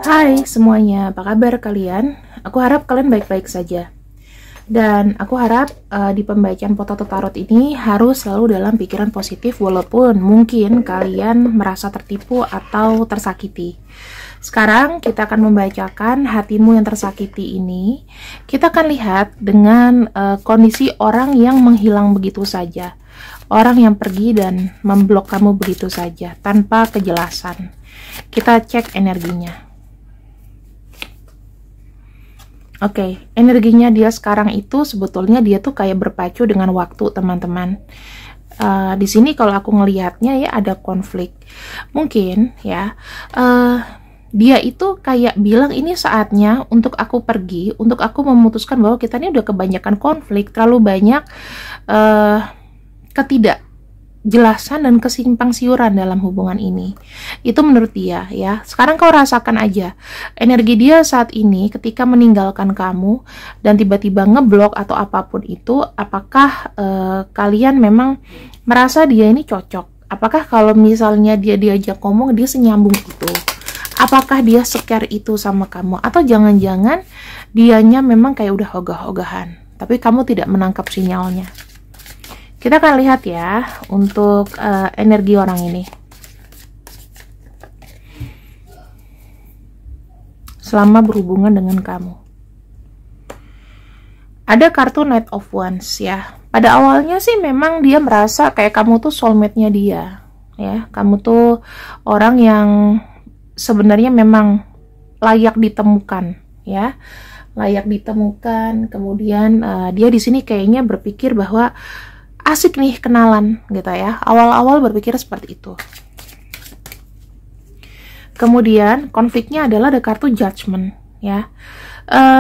Hai semuanya, apa kabar kalian? Aku harap kalian baik-baik saja. Dan aku harap di pembacaan Potato Tarot ini harus selalu dalam pikiran positif walaupun mungkin kalian merasa tertipu atau tersakiti. Sekarang kita akan membacakan hatimu yang tersakiti ini. Kita akan lihat dengan kondisi orang yang menghilang begitu saja. Orang yang pergi dan memblok kamu begitu saja tanpa kejelasan. Kita cek energinya. Oke, energinya dia sekarang itu sebetulnya dia tuh kayak berpacu dengan waktu, teman-teman. Di sini kalau aku ngelihatnya ya ada konflik. Mungkin ya dia itu kayak bilang ini saatnya untuk aku pergi, untuk aku memutuskan bahwa kita ini udah kebanyakan konflik, terlalu banyak ketidakjelasan dan kesimpang siuran dalam hubungan ini. Itu menurut dia ya. Sekarang kau rasakan aja energi dia saat ini ketika meninggalkan kamu dan tiba-tiba ngeblok atau apapun itu. Apakah kalian memang merasa dia ini cocok? Apakah kalau misalnya dia diajak ngomong dia senyambung itu? Apakah dia secare itu sama kamu? Atau jangan-jangan dianya memang kayak udah ogah-ogahan tapi kamu tidak menangkap sinyalnya? Kita akan lihat ya untuk energi orang ini. Selama berhubungan dengan kamu. Ada kartu Knight of Wands ya. Pada awalnya sih memang dia merasa kayak kamu tuh soulmate-nya dia. Ya, kamu tuh orang yang sebenarnya memang layak ditemukan ya. Layak ditemukan. Kemudian dia di sini kayaknya berpikir bahwa asik nih kenalan gitu ya. Awal-awal berpikir seperti itu. Kemudian konfliknya adalah ada kartu Judgment ya.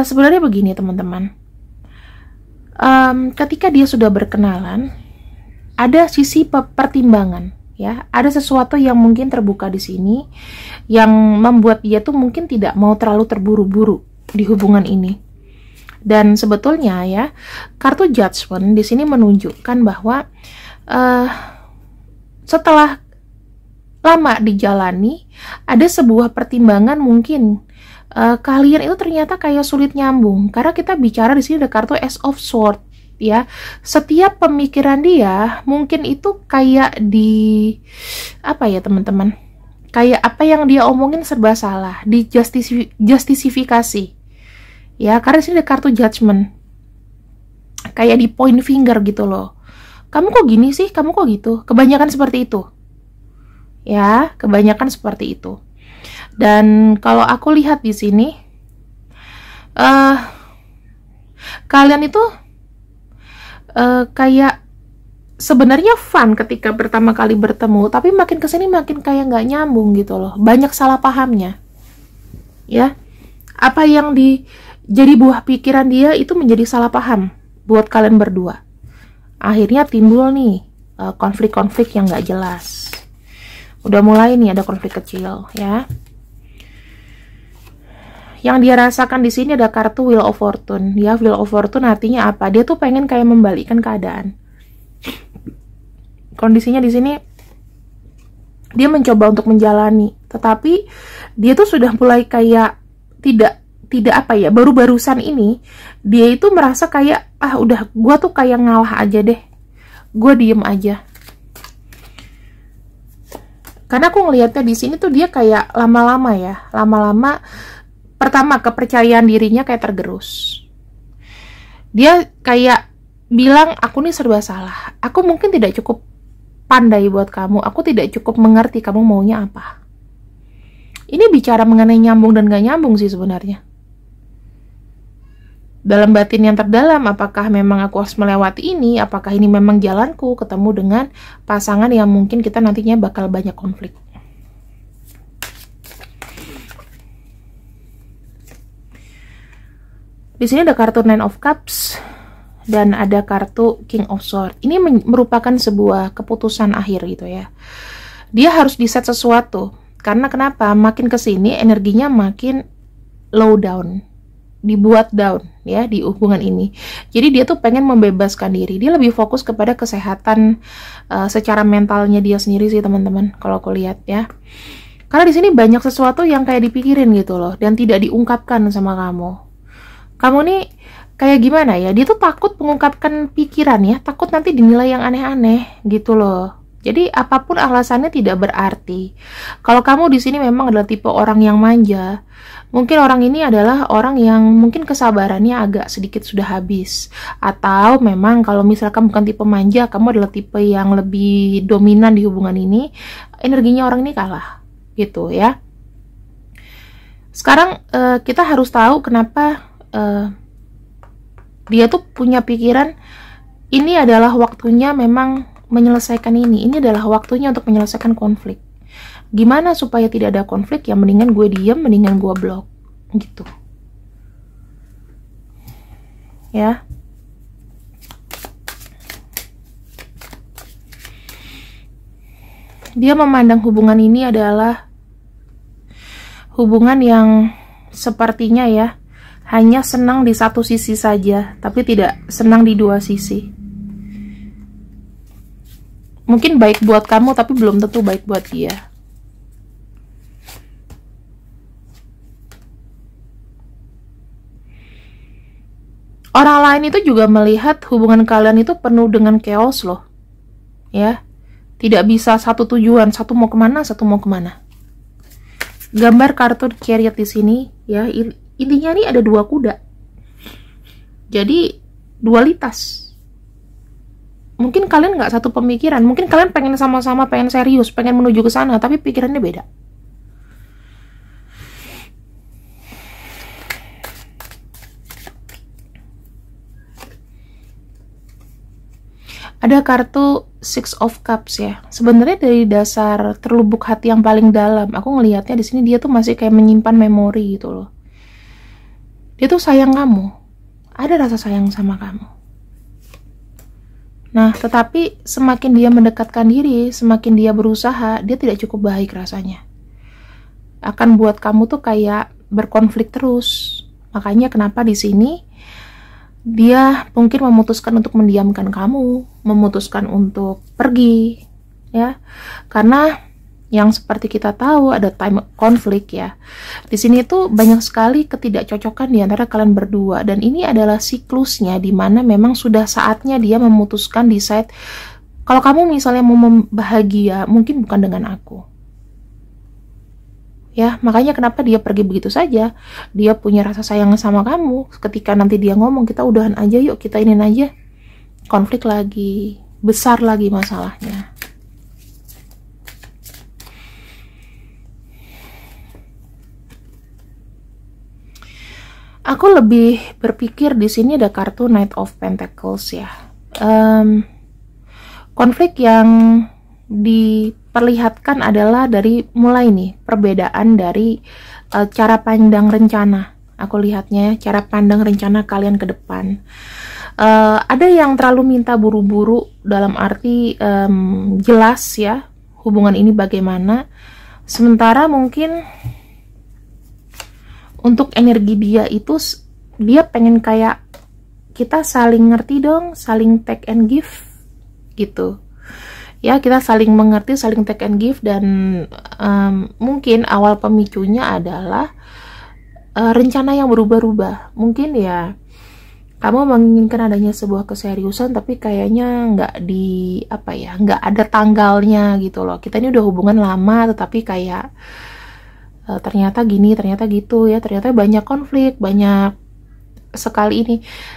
Sebenarnya begini teman-teman. Ketika dia sudah berkenalan, ada sisi pertimbangan ya. Ada sesuatu yang mungkin terbuka di sini yang membuat dia tuh mungkin tidak mau terlalu terburu-buru di hubungan ini. Dan sebetulnya ya, kartu Judgment di sini menunjukkan bahwa setelah lama dijalani, ada sebuah pertimbangan mungkin kalian itu ternyata kayak sulit nyambung. Karena kita bicara di sini ada kartu Ace of Swords ya. Setiap pemikiran dia mungkin itu kayak di apa ya teman-teman? Kayak apa yang dia omongin serba salah, di justifikasi. Ya, karena di sini ada kartu Judgment. Kayak di point finger gitu loh. Kamu kok gini sih? Kamu kok gitu? Kebanyakan seperti itu. Ya, kebanyakan seperti itu. Dan kalau aku lihat di sini kalian itu kayak sebenarnya fun ketika pertama kali bertemu, tapi makin kesini makin kayak nggak nyambung gitu loh. Banyak salah pahamnya. Ya. Apa yang jadi buah pikiran dia itu menjadi salah paham buat kalian berdua. Akhirnya timbul nih konflik-konflik yang nggak jelas. Udah mulai nih ada konflik kecil ya. Yang dia rasakan di sini ada kartu Wheel of Fortune. Ya, Wheel of Fortune artinya apa? Dia tuh pengen kayak membalikkan keadaan. Kondisinya di sini dia mencoba untuk menjalani, tetapi dia tuh sudah mulai kayak tidak apa ya, baru-barusan ini dia itu merasa kayak udah gua tuh kayak ngalah aja deh. Gua diem aja. Karena aku ngelihatnya di sini tuh dia kayak lama-lama ya, lama-lama pertama kepercayaan dirinya kayak tergerus. Dia kayak bilang aku nih serba salah. Aku mungkin tidak cukup pandai buat kamu. Aku tidak cukup mengerti kamu maunya apa. Ini bicara mengenai nyambung dan gak nyambung sih sebenarnya. Dalam batin yang terdalam, apakah memang aku harus melewati ini? Apakah ini memang jalanku ketemu dengan pasangan yang mungkin kita nantinya bakal banyak konflik? Di sini ada kartu Nine of Cups dan ada kartu King of Swords. Ini merupakan sebuah keputusan akhir gitu ya. Dia harus di-set sesuatu. Karena kenapa? Makin kesini energinya makin low down. dibuat down ya di hubungan ini. Jadi dia tuh pengen membebaskan diri. Dia lebih fokus kepada kesehatan secara mentalnya dia sendiri sih teman-teman. Kalau aku lihat ya. Karena di sini banyak sesuatu yang kayak dipikirin gitu loh dan tidak diungkapkan sama kamu. Kamu nih kayak gimana ya? Dia tuh takut mengungkapkan pikiran ya, takut nanti dinilai yang aneh-aneh gitu loh. Jadi apapun alasannya tidak berarti. Kalau kamu di sini memang adalah tipe orang yang manja, mungkin orang ini adalah orang yang mungkin kesabarannya agak sedikit sudah habis. Atau memang kalau misalkan bukan tipe manja, kamu adalah tipe yang lebih dominan di hubungan ini, energinya orang ini kalah gitu ya. Sekarang kita harus tahu kenapa dia tuh punya pikiran ini adalah waktunya memang menyelesaikan ini adalah waktunya untuk menyelesaikan konflik. Gimana supaya tidak ada konflik? Ya mendingan gue diam, mendingan gue blok gitu ya. Dia memandang hubungan ini adalah hubungan yang sepertinya ya hanya senang di satu sisi saja, tapi tidak senang di dua sisi. Mungkin baik buat kamu, tapi belum tentu baik buat dia. Orang lain itu juga melihat hubungan kalian itu penuh dengan chaos loh. Ya. Tidak bisa satu tujuan, satu mau kemana, satu mau kemana. Gambar kartu Chariot di sini, ya, intinya nih ada dua kuda. Jadi, dualitas. Mungkin kalian nggak satu pemikiran, mungkin kalian pengen sama-sama, pengen serius, pengen menuju ke sana, tapi pikirannya beda. Ada kartu Six of Cups ya. Sebenarnya dari dasar terlubuk hati yang paling dalam, aku ngelihatnya di sini dia tuh masih kayak menyimpan memori gitu loh. Dia tuh sayang kamu, ada rasa sayang sama kamu. Nah, tetapi semakin dia mendekatkan diri, semakin dia berusaha, dia tidak cukup baik rasanya. Akan buat kamu tuh kayak berkonflik terus. Makanya kenapa di sini dia mungkin memutuskan untuk mendiamkan kamu, memutuskan untuk pergi, ya. Karena yang seperti kita tahu ada time konflik ya. Di sini tuh banyak sekali ketidakcocokan di antara kalian berdua dan ini adalah siklusnya di mana memang sudah saatnya dia memutuskan decide kalau kamu misalnya mau bahagia mungkin bukan dengan aku. Ya, makanya kenapa dia pergi begitu saja. Dia punya rasa sayang sama kamu. Ketika nanti dia ngomong kita udahan aja yuk, kita inin aja. Konflik lagi, besar lagi masalahnya. Aku lebih berpikir di sini ada kartu Knight of Pentacles ya. Konflik yang diperlihatkan adalah dari mulai nih perbedaan dari cara pandang rencana. Aku lihatnya cara pandang rencana kalian ke depan. Ada yang terlalu minta buru-buru dalam arti jelas ya hubungan ini bagaimana. Sementara mungkin untuk energi dia itu dia pengen kayak kita saling ngerti dong, saling take and give gitu ya, kita saling mengerti, saling take and give. Dan mungkin awal pemicunya adalah rencana yang berubah-ubah. Mungkin ya kamu menginginkan adanya sebuah keseriusan tapi kayaknya nggak di apa ya, nggak ada tanggalnya gitu loh. Kita ini udah hubungan lama tetapi kayak ternyata gini, ternyata gitu ya, ternyata banyak konflik, banyak sekali ini.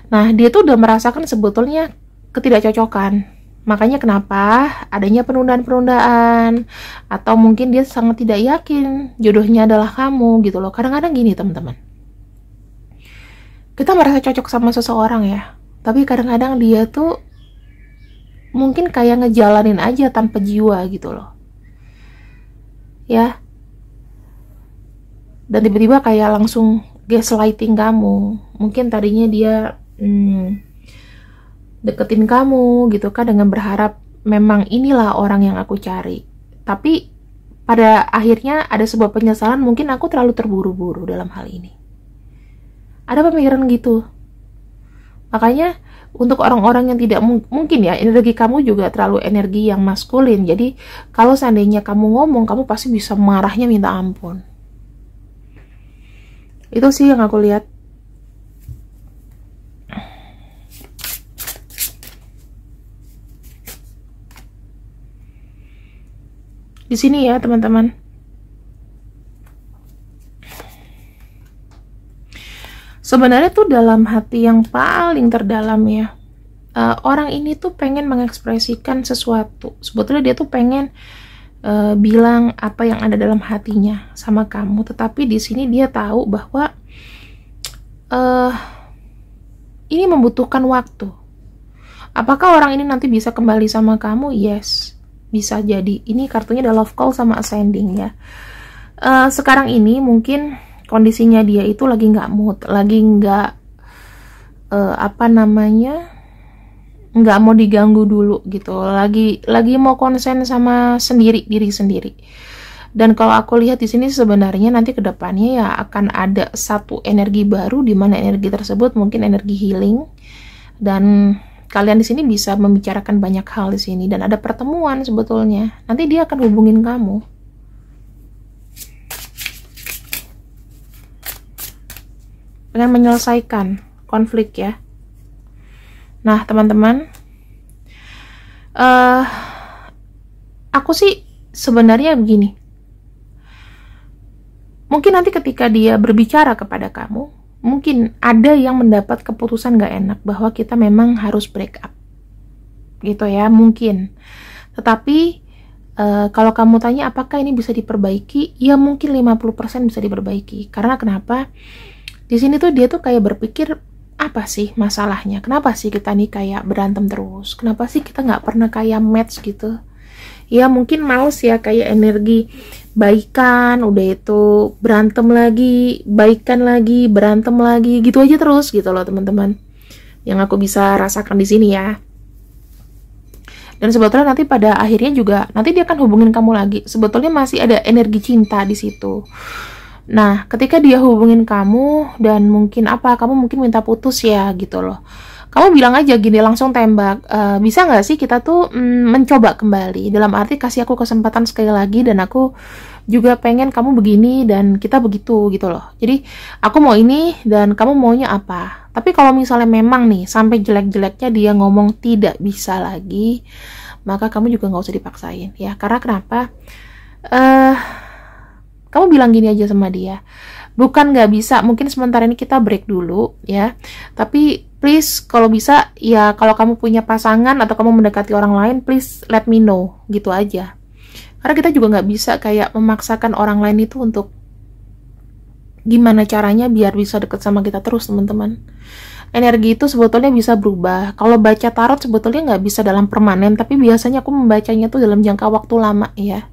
Nah, dia tuh udah merasakan sebetulnya ketidakcocokan. Makanya kenapa adanya penundaan-penundaan, atau mungkin dia sangat tidak yakin jodohnya adalah kamu gitu loh. Kadang-kadang gini teman-teman, kita merasa cocok sama seseorang ya, tapi kadang-kadang dia tuh mungkin kayak ngejalanin aja tanpa jiwa gitu loh ya. Dan tiba-tiba kayak langsung gaslighting kamu. Mungkin tadinya dia deketin kamu gitu kan dengan berharap memang inilah orang yang aku cari. Tapi pada akhirnya ada sebuah penyesalan, mungkin aku terlalu terburu-buru dalam hal ini. Ada pemikiran gitu. Makanya untuk orang-orang yang tidak mungkin ya, energi kamu juga terlalu energi yang maskulin. Jadi kalau seandainya kamu ngomong, kamu pasti bisa marahnya minta ampun. Itu sih yang aku lihat. Di sini ya teman-teman. Sebenarnya tuh dalam hati yang paling terdalam ya, orang ini tuh pengen mengekspresikan sesuatu. Sebetulnya dia tuh pengen bilang apa yang ada dalam hatinya sama kamu. Tetapi di sini dia tahu bahwa ini membutuhkan waktu. Apakah orang ini nanti bisa kembali sama kamu? Yes, bisa jadi. Ini kartunya ada love call sama ascending ya. Sekarang ini mungkin kondisinya dia itu lagi nggak mood, lagi nggak nggak mau diganggu dulu gitu, lagi mau konsen sama diri sendiri. Dan kalau aku lihat di sini sebenarnya nanti kedepannya ya akan ada satu energi baru, di mana energi tersebut mungkin energi healing, dan kalian di sini bisa membicarakan banyak hal di sini, dan ada pertemuan sebetulnya. Nanti dia akan hubungin kamu. Dengan menyelesaikan konflik ya. Nah teman-teman, aku sih sebenarnya begini, mungkin nanti ketika dia berbicara kepada kamu, mungkin ada yang mendapat keputusan gak enak bahwa kita memang harus break up gitu ya, mungkin. Tetapi kalau kamu tanya apakah ini bisa diperbaiki, ya mungkin 50% bisa diperbaiki. Karena kenapa? Di sini tuh dia tuh kayak berpikir, apa sih masalahnya? Kenapa sih kita nih kayak berantem terus? Kenapa sih kita nggak pernah kayak match gitu? Ya mungkin males ya, kayak energi baikan, udah itu berantem lagi, baikan lagi, berantem lagi, gitu aja terus gitu loh teman-teman. Yang aku bisa rasakan di sini ya. Dan sebetulnya nanti pada akhirnya juga nanti dia akan hubungin kamu lagi. Sebetulnya masih ada energi cinta di situ. Nah, ketika dia hubungin kamu dan mungkin kamu mungkin minta putus ya gitu loh. Kamu bilang aja gini, langsung tembak, bisa nggak sih kita tuh mencoba kembali? Dalam arti kasih aku kesempatan sekali lagi, dan aku juga pengen kamu begini dan kita begitu gitu loh. Jadi aku mau ini dan kamu maunya apa? Tapi kalau misalnya memang nih sampai jelek-jeleknya dia ngomong tidak bisa lagi, maka kamu juga nggak usah dipaksain ya. Karena kenapa? Kamu bilang gini aja sama dia, bukan nggak bisa, mungkin sementara ini kita break dulu ya, tapi please kalau bisa ya, kalau kamu punya pasangan atau kamu mendekati orang lain, please let me know, gitu aja. Karena kita juga nggak bisa kayak memaksakan orang lain itu untuk gimana caranya biar bisa deket sama kita terus teman-teman. Energi itu sebetulnya bisa berubah. Kalau baca tarot sebetulnya nggak bisa dalam permanen, tapi biasanya aku membacanya tuh dalam jangka waktu lama ya.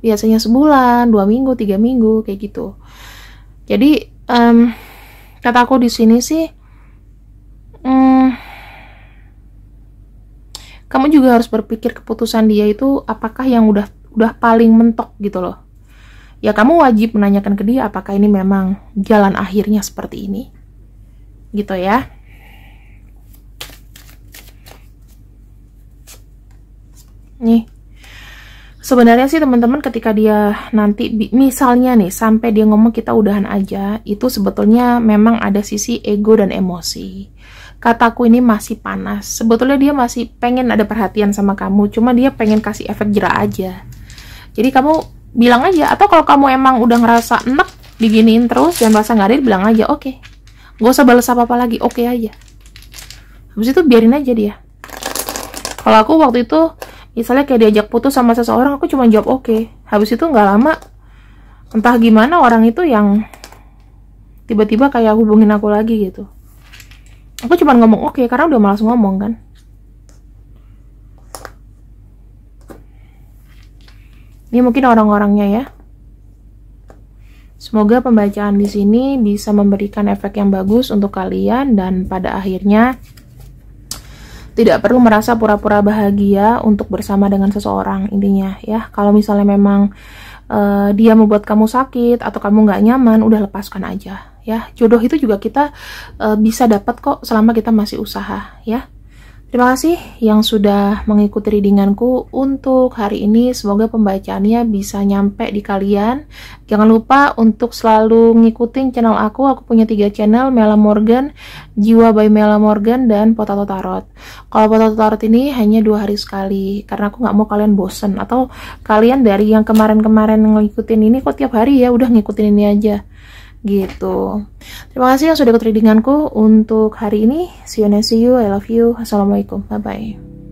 Biasanya sebulan, 2 minggu, 3 minggu, kayak gitu. Jadi, kataku di sini sih, kamu juga harus berpikir keputusan dia itu apakah yang udah paling mentok gitu loh. Ya kamu wajib menanyakan ke dia apakah ini memang jalan akhirnya seperti ini. Gitu ya. Nih. Sebenarnya sih teman-teman, ketika dia nanti misalnya nih sampai dia ngomong kita udahan aja, itu sebetulnya memang ada sisi ego dan emosi. Kataku ini masih panas. Sebetulnya dia masih pengen ada perhatian sama kamu, cuma dia pengen kasih efek jera aja. Jadi kamu bilang aja, atau kalau kamu emang udah ngerasa enek diginiin terus dan merasa nggak adil, bilang aja oke. Gak usah balas apa-apa lagi, oke aja. Habis itu biarin aja dia. Kalau aku waktu itu misalnya kayak diajak putus sama seseorang, aku cuma jawab oke. Habis itu nggak lama, entah gimana orang itu yang tiba-tiba kayak hubungin aku lagi gitu. Aku cuma ngomong oke, karena udah malas ngomong kan. Ini mungkin orang-orangnya ya. Semoga pembacaan di sini bisa memberikan efek yang bagus untuk kalian, dan pada akhirnya tidak perlu merasa pura-pura bahagia untuk bersama dengan seseorang, intinya ya. Kalau misalnya memang dia membuat kamu sakit atau kamu nggak nyaman, udah lepaskan aja ya. Jodoh itu juga kita bisa dapat kok selama kita masih usaha ya. Terima kasih yang sudah mengikuti readinganku untuk hari ini. Semoga pembacaannya bisa nyampe di kalian. Jangan lupa untuk selalu ngikutin channel aku. Aku punya 3 channel, Mela Morgan, Jiwa by Mela Morgan, dan Potato Tarot. Kalau Potato Tarot ini hanya 2 hari sekali, karena aku nggak mau kalian bosen. Atau kalian dari yang kemarin-kemarin ngikutin ini kok tiap hari ya, udah ngikutin ini aja. Gitu. Terima kasih yang sudah ikut readinganku untuk hari ini. See you next, see you, I love you. Assalamualaikum, bye bye.